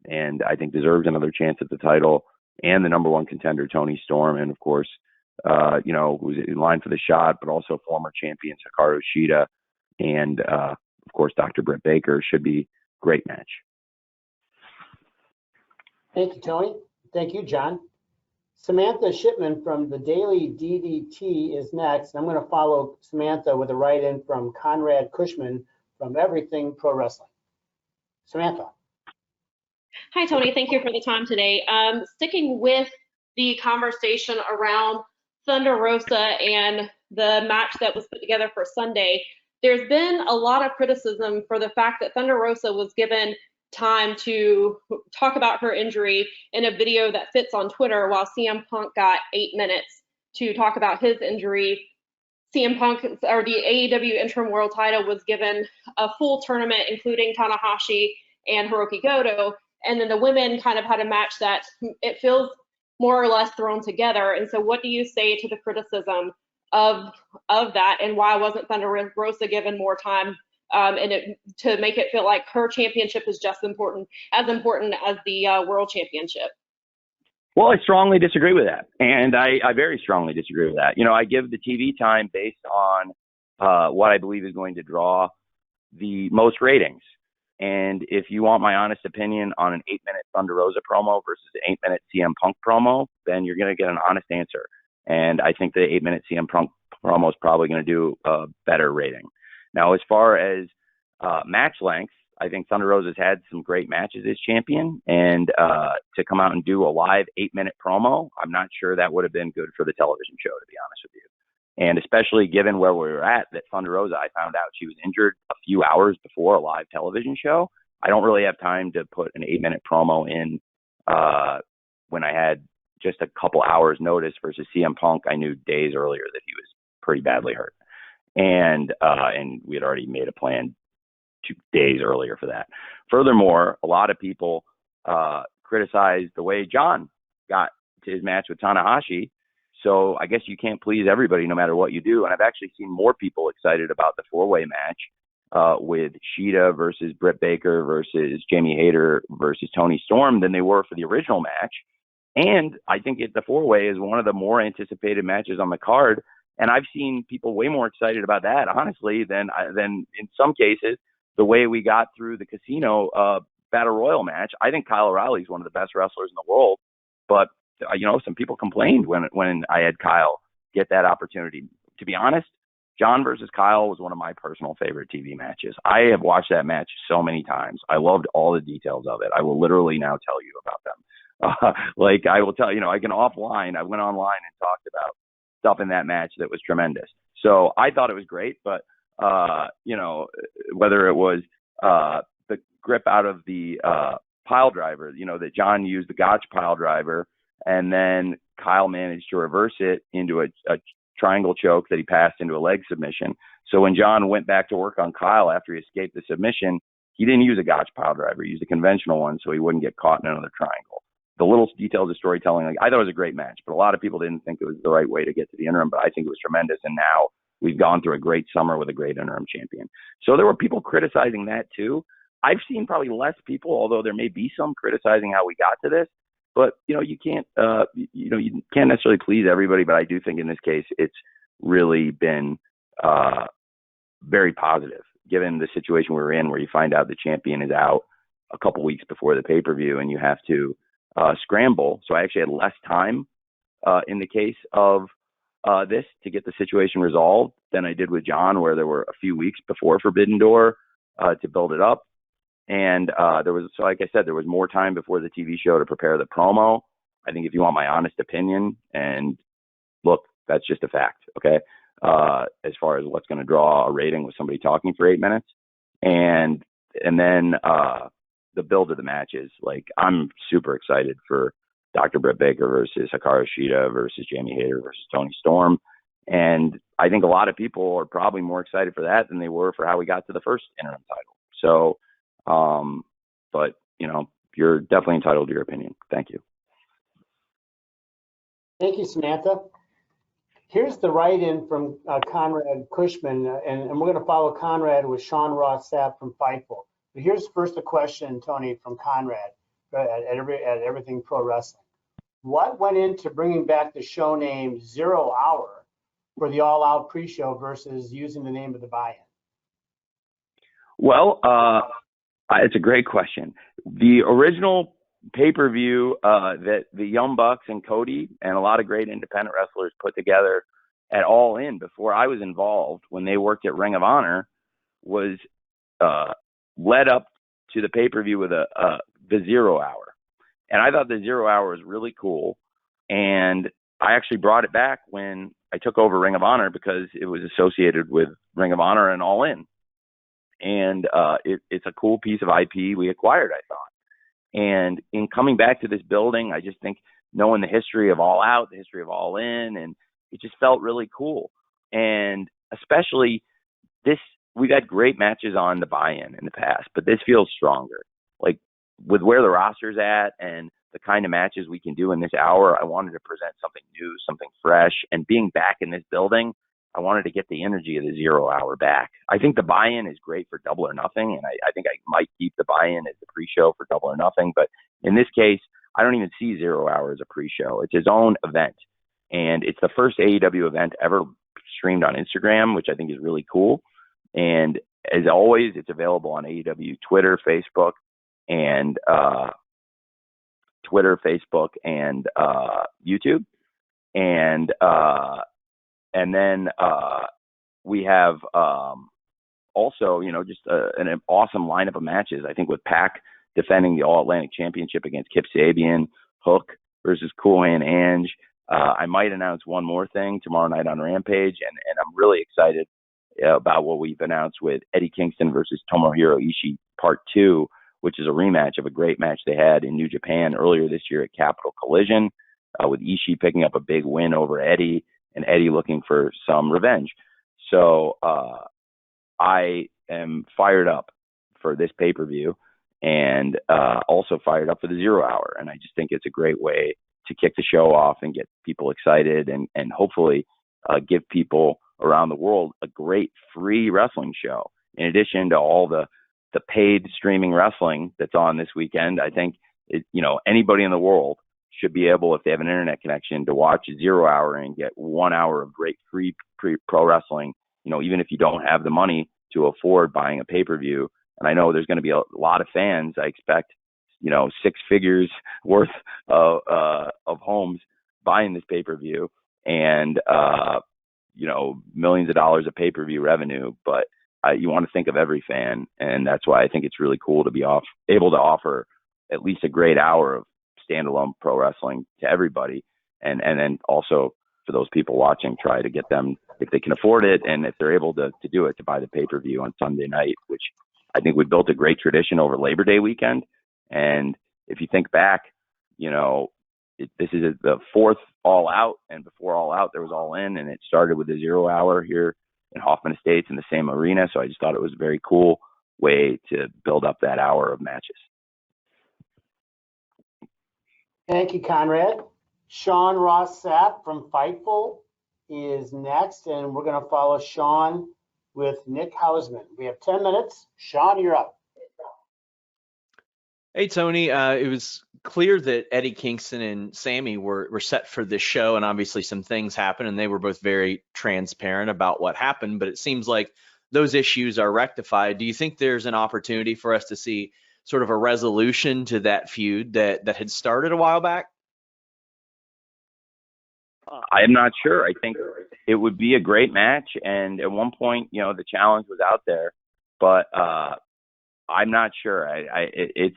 and I think deserves another chance at the title, and the number 1 contender, Toni Storm, and of course, who's in line for the shot, but also former champion Hikaru Shida, and of course, Dr. Britt Baker. Should be a great match. Thank you, Tony. Thank you, John. Samantha Shipman from the Daily DDT is next. I'm going to follow Samantha with a write-in from Conrad Cushman from Everything Pro Wrestling. Samantha. Hi, Tony. Thank you for the time today. Sticking with the conversation around Thunder Rosa and the match that was put together for Sunday, there's been a lot of criticism for the fact that Thunder Rosa was given time to talk about her injury in a video that fits on Twitter, while CM Punk got 8 minutes to talk about his injury. CM Punk, or the AEW interim world title, was given a full tournament, including Tanahashi and Hiroki Goto. And then the women kind of had a match that it feels more or less thrown together. And so what do you say to the criticism of that, and why wasn't Thunder Rosa given more time to make it feel like her championship is just as important as the world championship? Well, I strongly disagree with that. And I very strongly disagree with that. I give the TV time based on what I believe is going to draw the most ratings. And if you want my honest opinion on an 8-minute Thunder Rosa promo versus an 8-minute CM Punk promo, then you're going to get an honest answer. And I think the 8-minute CM Punk promo is probably going to do a better rating. Now, as far as match length, I think Thunder Rosa's had some great matches as champion. And to come out and do a live 8-minute promo, I'm not sure that would have been good for the television show, to be honest with you. And especially given where we were at, that Thunder Rosa, I found out she was injured a few hours before a live television show. I don't really have time to put an 8-minute promo in when I had just a couple hours notice versus CM Punk. I knew days earlier that he was pretty badly hurt. And we had already made a plan 2 days earlier for that. Furthermore, a lot of people criticized the way John got to his match with Tanahashi. So I guess you can't please everybody no matter what you do. And I've actually seen more people excited about the 4-way match with Shida versus Britt Baker versus Jamie Hayter versus Toni Storm than they were for the original match. And I think the 4-way is one of the more anticipated matches on the card. And I've seen people way more excited about that, honestly, than in some cases the way we got through the Casino Battle Royal match. I think Kyle O'Reilly is one of the best wrestlers in the world, but some people complained when I had Kyle get that opportunity. To be honest, John versus Kyle was one of my personal favorite TV matches. I have watched that match so many times. I loved all the details of it. I will literally now tell you about them. I will tell I can offline. I went online and talked about stuff in that match that was tremendous. So I thought it was great, but whether it was the grip out of the pile driver, that John used the Gotch pile driver, and then Kyle managed to reverse it into a triangle choke that he passed into a leg submission. So when John went back to work on Kyle after he escaped the submission, he didn't use a Gotch pile driver. He used a conventional one so he wouldn't get caught in another triangle. The little details of storytelling, I thought it was a great match, but a lot of people didn't think it was the right way to get to the interim, but I think it was tremendous. And now we've gone through a great summer with a great interim champion. So there were people criticizing that too. I've seen probably less people, although there may be some, criticizing how we got to this. But you can't you can't necessarily please everybody. But I do think in this case it's really been very positive, given the situation we're in, where you find out the champion is out a couple weeks before the pay-per-view, and you have to scramble. So I actually had less time in the case of this to get the situation resolved than I did with John, where there were a few weeks before Forbidden Door to build it up. And there was, so like I said, there was more time before the TV show to prepare the promo. I think if you want my honest opinion, and look, that's just a fact, okay? As far as what's going to draw a rating with somebody talking for 8 minutes. And then the build of the matches, like I'm super excited for Dr. Britt Baker versus Hikaru Shida versus Jamie Hayter versus Toni Storm. And I think a lot of people are probably more excited for that than they were for how we got to the first interim title. So, but you're definitely entitled to your opinion. Thank you. Thank you, Samantha. Here's the write-in from Conrad Cushman, and we're going to follow Conrad with Sean Ross Sapp from Fightful. But here's first a question, Tony, from Conrad at Everything Pro Wrestling. What went into bringing back the show name 0 Hour for the All Out pre-show versus using the name of the buy-in? Well, it's a great question. The original pay-per-view that the Young Bucks and Cody and a lot of great independent wrestlers put together at All In before I was involved when they worked at Ring of Honor was led up to the pay-per-view with the 0 Hour. And I thought the 0 Hour was really cool. And I actually brought it back when I took over Ring of Honor because it was associated with Ring of Honor and All In. And it's a cool piece of IP we acquired, I thought. And in coming back to this building, I just think knowing the history of All Out, the history of All In, and it just felt really cool. And especially this, we've had great matches on the buy-in in the past, but this feels stronger. Like with where the roster's at and the kind of matches we can do in this hour, I wanted to present something new, something fresh. And being back in this building, I wanted to get the energy of the 0 Hour back. I think the buy-in is great for Double or Nothing, and I think I might keep the buy-in as the pre-show for Double or Nothing. But in this case, I don't even see 0 Hour as a pre-show. It's his own event, and it's the first AEW event ever streamed on Instagram, which I think is really cool. And as always, it's available on AEW Twitter, Facebook, and YouTube. And then we have also, just an awesome lineup of matches. I think with Pac defending the All Atlantic Championship against Kip Sabian, Hook versus Cool Hand Ange. I might announce one more thing tomorrow night on Rampage, and I'm really excited about what we've announced with Eddie Kingston versus Tomohiro Ishii Part 2, which is a rematch of a great match they had in New Japan earlier this year at Capital Collision, with Ishii picking up a big win over Eddie, and Eddie looking for some revenge. So I am fired up for this pay-per-view, and also fired up for the 0 Hour. And I just think it's a great way to kick the show off and get people excited, and hopefully give people around the world a great free wrestling show. In addition to all the paid streaming wrestling that's on this weekend, I think anybody in the world should be able, if they have an internet connection, to watch 0 Hour and get 1 hour of great free pro wrestling, even if you don't have the money to afford buying a pay-per-view. And I know there's going to be a lot of fans. I expect, 6 figures worth of homes buying this pay-per-view, and, millions of dollars of pay-per-view revenue. But you want to think of every fan. And that's why I think it's really cool to be able to offer at least a great hour of standalone pro wrestling to everybody. And then also for those people watching, try to get them, if they can afford it and if they're able to do it, to buy the pay-per-view on Sunday night, which I think we built a great tradition over Labor Day weekend. And if you think back, this is the fourth All Out, and before All Out there was All In, and it started with the 0 Hour here in Hoffman Estates in the same arena. So I just thought it was a very cool way to build up that hour of matches. Thank you, Conrad. Sean Ross Sapp from Fightful is next, and we're going to follow Sean with Nick Hausman. We have 10 minutes. Sean, you're up. Hey, Tony. It was clear that Eddie Kingston and Sammy were set for this show, and obviously some things happened, and they were both very transparent about what happened. But it seems like those issues are rectified. Do you think there's an opportunity for us to see sort of a resolution to that feud that had started a while back? I am not sure. I think it would be a great match, and at one point, the challenge was out there, but I'm not sure. It's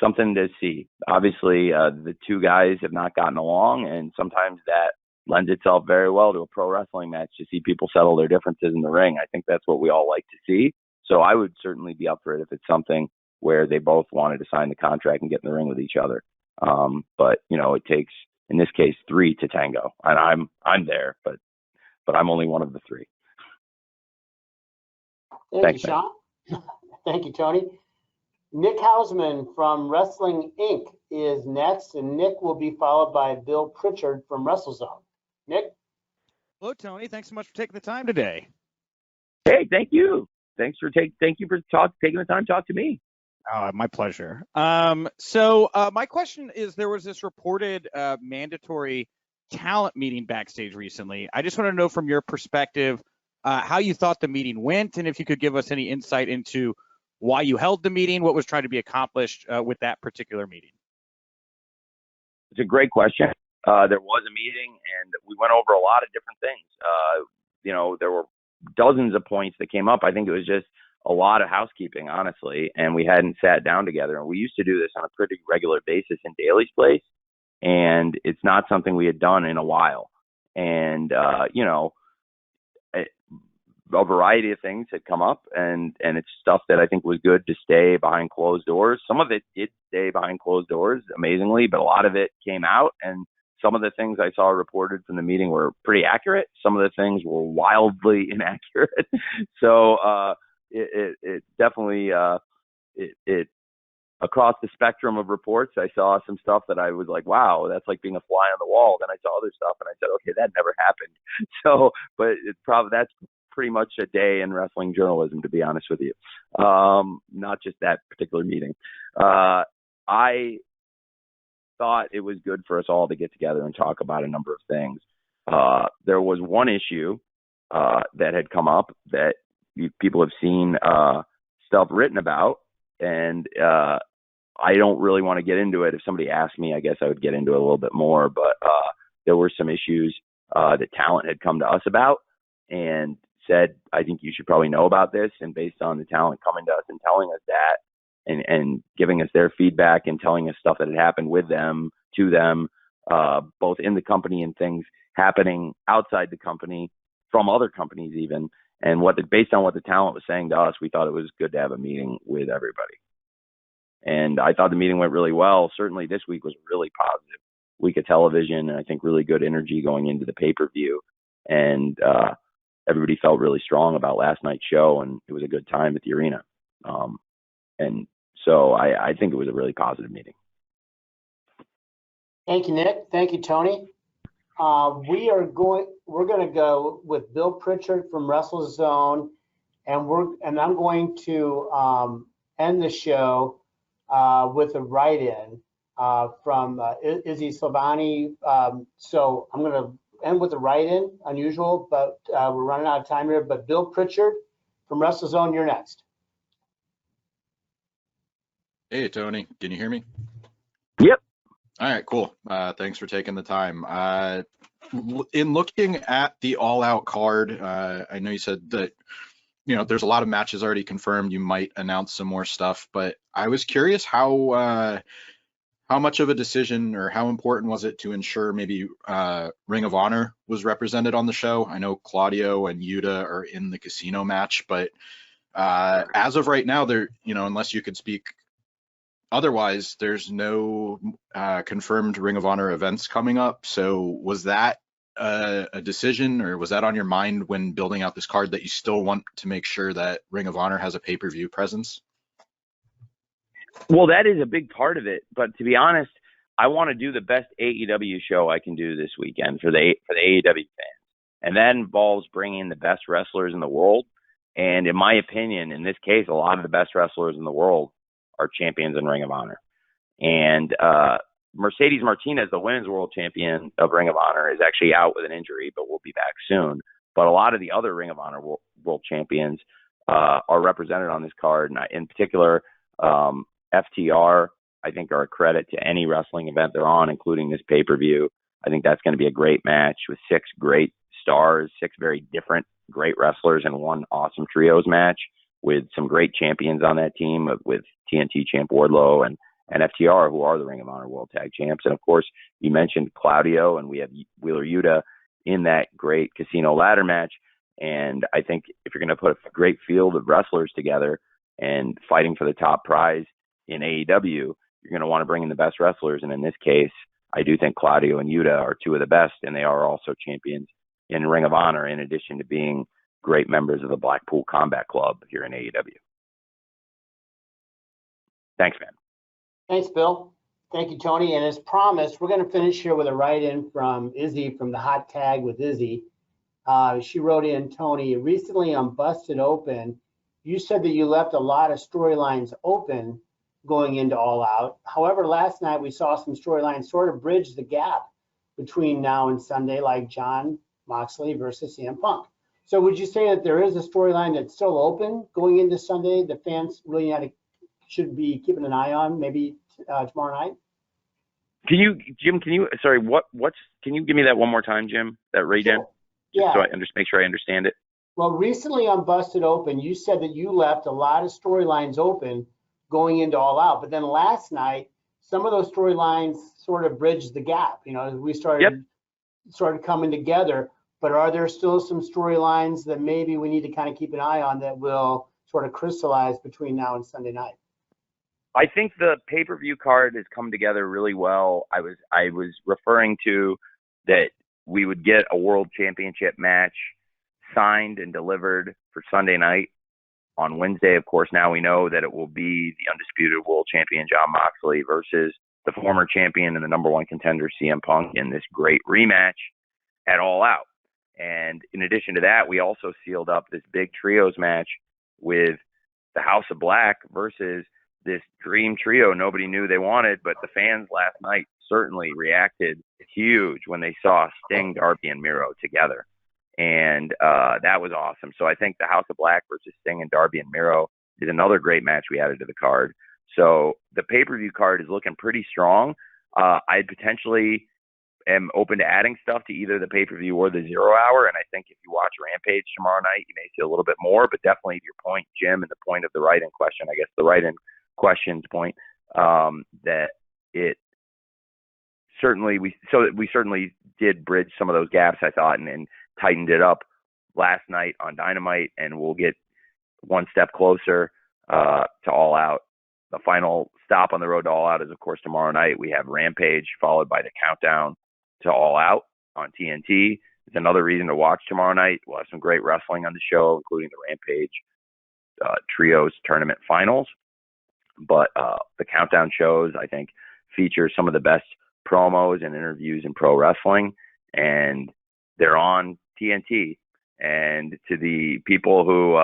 something to see. Obviously, the two guys have not gotten along, and sometimes that lends itself very well to a pro wrestling match to see people settle their differences in the ring. I think that's what we all like to see. So I would certainly be up for it if it's something where they both wanted to sign the contract and get in the ring with each other. But it takes, in this case, 3 to tango, and I'm there, but I'm only one of the 3. Thank you, Sean. Thank you, Tony. Nick Hausman from Wrestling Inc. is next, and Nick will be followed by Bill Pritchard from WrestleZone. Nick? Hello, Tony. Thanks so much for taking the time today. Hey, thank you. Thank you for taking the time to talk to me. My pleasure. So my question is, there was this reported mandatory talent meeting backstage recently. I just want to know from your perspective how you thought the meeting went, and if you could give us any insight into why you held the meeting, what was trying to be accomplished with that particular meeting. It's a great question. There was a meeting, and we went over a lot of different things. There were dozens of points that came up. I think it was just a lot of housekeeping, honestly, and we hadn't sat down together. And we used to do this on a pretty regular basis in Daly's place, and it's not something we had done in a while. And, a variety of things had come up, and it's stuff that I think was good to stay behind closed doors. Some of it did stay behind closed doors, amazingly, but a lot of it came out, and some of the things I saw reported from the meeting were pretty accurate. Some of the things were wildly inaccurate. So it definitely across the spectrum of reports, I saw some stuff that I was like, wow, that's like being a fly on the wall. Then I saw other stuff, and I said, okay, that never happened. So, but that's pretty much a day in wrestling journalism, to be honest with you. Not just that particular meeting. I thought it was good for us all to get together and talk about a number of things. There was one issue that had come up that people have seen stuff written about, and I don't really want to get into it. If somebody asked me, I guess I would get into it a little bit more, but there were some issues that talent had come to us about and said, I think you should probably know about this. And based on the talent coming to us and telling us that and giving us their feedback and telling us stuff that had happened with them, to them, both in the company and things happening outside the company from other companies even. And based on what the talent was saying to us, we thought it was good to have a meeting with everybody. And I thought the meeting went really well. Certainly this week was really positive week of television, and I think really good energy going into the pay-per-view. And everybody felt really strong about last night's show, and it was a good time at the arena. And so I think it was a really positive meeting. Thank you, Nick. Thank you, Tony. We're going to go with Bill Pritchard from WrestleZone, and I'm going to end the show with a write-in from Izzy Silvani. So I'm going to end with a write-in, unusual, but we're running out of time here. But Bill Pritchard from WrestleZone, you're next. Hey, Tony, can you hear me? Yep. All right, cool. Thanks for taking the time. In looking at the all-out card, I know you said that, there's a lot of matches already confirmed. You might announce some more stuff, but I was curious how much of a decision or how important was it to ensure maybe Ring of Honor was represented on the show? I know Claudio and Yuta are in the casino match, but as of right now, unless you could speak otherwise, there's no confirmed Ring of Honor events coming up. So was that a decision, or was that on your mind when building out this card, that you still want to make sure that Ring of Honor has a pay-per-view presence? Well, that is a big part of it. But to be honest, I want to do the best AEW show I can do this weekend for the AEW fans. And that involves bringing the best wrestlers in the world. And in my opinion, in this case, a lot of the best wrestlers in the world are champions in Ring of Honor. And Mercedes Martinez, the women's world champion of Ring of Honor, is actually out with an injury, but will be back soon. But a lot of the other Ring of Honor world champions are represented on this card. And in particular, FTR, I think, are a credit to any wrestling event they're on, including this pay-per-view. I think that's going to be a great match with 6 great stars, 6 very different great wrestlers in one awesome trios match with some great champions on that team with TNT champ Wardlow and FTR, who are the Ring of Honor World Tag Champs. And of course, you mentioned Claudio, and we have Wheeler Yuta in that great casino ladder match. And I think if you're going to put a great field of wrestlers together and fighting for the top prize in AEW, you're going to want to bring in the best wrestlers. And in this case, I do think Claudio and Yuta are 2 of the best, and they are also champions in Ring of Honor, in addition to being great members of the Blackpool Combat Club here in AEW. Thanks, man. Thanks, Bill. Thank you, Tony. And as promised, we're going to finish here with a write-in from Izzy from the Hot Tag with Izzy. She wrote in, Tony, recently on Busted Open, you said that you left a lot of storylines open going into All Out. However, last night we saw some storylines sort of bridge the gap between now and Sunday, like Jon Moxley versus CM Punk. So would you say that there is a storyline that's still open going into Sunday the fans really should be keeping an eye on, maybe tomorrow night? Can you give me that one more time, Jim? That write-in? Sure. Yeah. So I just make sure I understand it. Well, recently on Busted Open, you said that you left a lot of storylines open going into All Out, but then last night, some of those storylines sort of bridged the gap. You know, we started coming together. But are there still some storylines that maybe we need to kind of keep an eye on that will sort of crystallize between now and Sunday night? I think the pay-per-view card has come together really well. I was referring to that we would get a world championship match signed and delivered for Sunday night. On Wednesday, of course, now we know that it will be the undisputed world champion Jon Moxley versus the former champion and the number 1 contender CM Punk in this great rematch at All Out. And in addition to that, we also sealed up this big trios match with the House of Black versus this dream trio nobody knew they wanted, but the fans last night certainly reacted huge when they saw Sting, Darby, and Miro together. And that was awesome. So I think the House of Black versus Sting and Darby and Miro is another great match we added to the card. So the pay-per-view card is looking pretty strong. I potentially am open to adding stuff to either the pay-per-view or the 0 hour. And I think if you watch Rampage tomorrow night, you may see a little bit more, but definitely to your point, Jim, and the point of the write-in question, I guess the write-in question's point, that it certainly, we certainly did bridge some of those gaps, I thought, and tightened it up last night on Dynamite, and we'll get one step closer to All Out. The final stop on the road to All Out is, of course, tomorrow night. We have Rampage, followed by the countdown to All Out on TNT. It's another reason to watch tomorrow night. We'll have some great wrestling on the show, including the Rampage Trios Tournament Finals. But the countdown shows, I think, feature some of the best promos and interviews in pro wrestling, and they're on TNT. And to the people who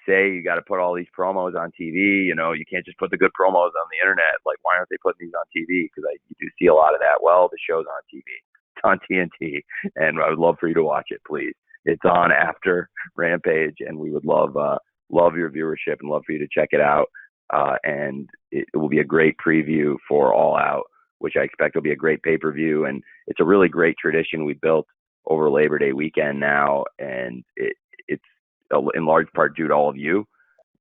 say you got to put all these promos on TV, you know, you can't just put the good promos on the internet. Like, why aren't they putting these on TV? Because you do see a lot of that. Well, the show's on TV. It's on TNT, and I would love for you to watch it, please. It's on after Rampage, and we would love your viewership and love for you to check it out. And it will be a great preview for All Out, which I expect will be a great pay-per-view. And it's a really great tradition we built over Labor Day weekend now, and it's in large part due to all of you.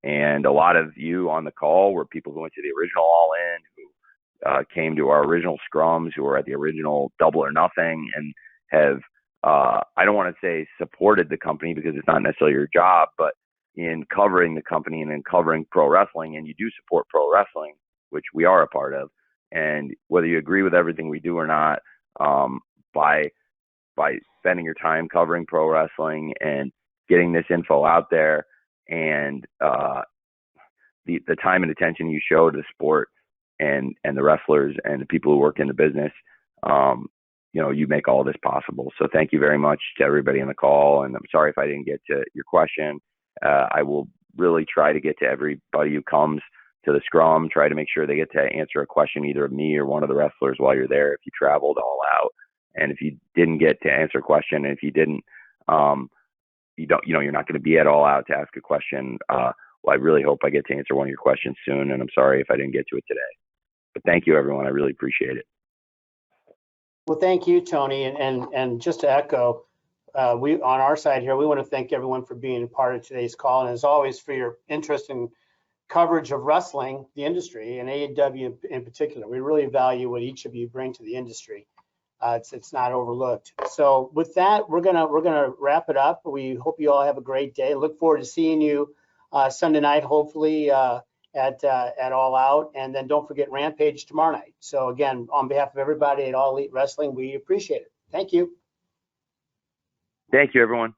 And a lot of you on the call were people who went to the original All In, who came to our original scrums, who were at the original Double or Nothing, and have, I don't want to say supported the company because it's not necessarily your job, but in covering the company and in covering pro wrestling, and you do support pro wrestling, which we are a part of. And whether you agree with everything we do or not, by spending your time covering pro wrestling and getting this info out there, and the time and attention you show to the sport and the wrestlers and the people who work in the business, you know, you make all this possible. So thank you very much to everybody on the call. And I'm sorry if I didn't get to your question. I will really try to get to everybody who comes to the scrum, try to make sure they get to answer a question either of me or one of the wrestlers while you're there if you traveled All Out. And if you didn't get to answer a question, and if you didn't, you're not going to be at All Out to ask a question. Well, I really hope I get to answer one of your questions soon, and I'm sorry if I didn't get to it today. But thank you, everyone. I really appreciate it. Well, thank you, Tony. And just to echo, we on our side here, we want to thank everyone for being a part of today's call, and as always for your interest in coverage of wrestling, the industry, and AEW in particular. We really value what each of you bring to the industry. It's not overlooked. So with that, we're gonna wrap it up. We hope you all have a great day. Look forward to seeing you Sunday night, hopefully at All Out, and then don't forget Rampage tomorrow night. So again, on behalf of everybody at All Elite Wrestling, we appreciate it. Thank you. Thank you, everyone.